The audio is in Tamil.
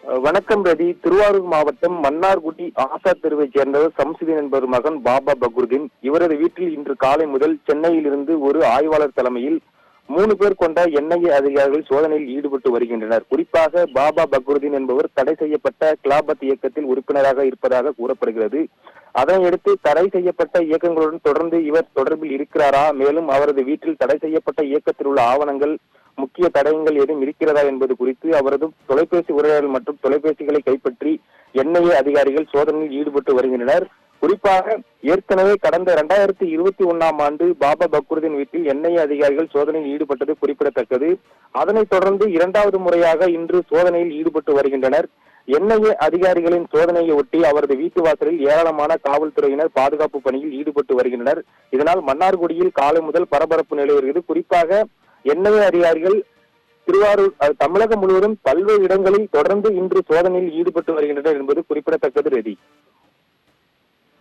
வணக்கம் ரதி. திருவாரூர் மாவட்டம் மன்னார்குடி ஆசாத் தெருவைச் சேர்ந்தவர் சம்சுதீன் என்பவர் மகன் பாபா பக்ருதீன். இவரது வீட்டில் இன்று காலை முதல் சென்னையில் இருந்து ஒரு ஆய்வாளர் தலைமையில் 3 பேர் கொண்ட என்ஐஏ அதிகாரிகள் சோதனையில் ஈடுபட்டு வருகின்றனர். குறிப்பாக பாபா பக்ருதீன் என்பவர் தடை செய்யப்பட்ட கிலாபத் இயக்கத்தில் உறுப்பினராக இருப்பதாக கூறப்படுகிறது. அதனையடுத்து தடை செய்யப்பட்ட இயக்கங்களுடன் தொடர்ந்து இவர் தொடர்பில் இருக்கிறாரா, மேலும் அவரது வீட்டில் தடை செய்யப்பட்ட இயக்கத்தில் உள்ள ஆவணங்கள், முக்கிய தடயங்கள் ஏதும் இருக்கிறதா என்பது குறித்து அவரது தொலைபேசி உரையாடல் மற்றும் தொலைபேசிகளை கைப்பற்றி என்ஐஏ அதிகாரிகள் சோதனையில் ஈடுபட்டு வருகின்றனர். குறிப்பாக ஏற்கனவே கடந்த 2021ஆம் ஆண்டு பாபா பக்ருதீன் வீட்டில் என்ஐஏ அதிகாரிகள் சோதனையில் ஈடுபட்டது குறிப்பிடத்தக்கது. அதனைத் தொடர்ந்து 2வது முறையாக இன்று சோதனையில் ஈடுபட்டு வருகின்றனர். என்ஐஏ அதிகாரிகளின் சோதனையை ஒட்டி அவரது வீட்டு வாசலில் ஏராளமான காவல்துறையினர் பாதுகாப்பு பணியில் ஈடுபட்டு வருகின்றனர். இதனால் மன்னார்குடியில் காலை முதல் பரபரப்பு நிலவுகிறது. குறிப்பாக என்ஐஏ அதிகாரிகள் திருவாரூர் தமிழகம் முழுவதும் பல்வேறு இடங்களில் தொடர்ந்து இன்று சோதனையில் ஈடுபட்டு வருகின்றனர் என்பது குறிப்பிடத்தக்கது. ரதி.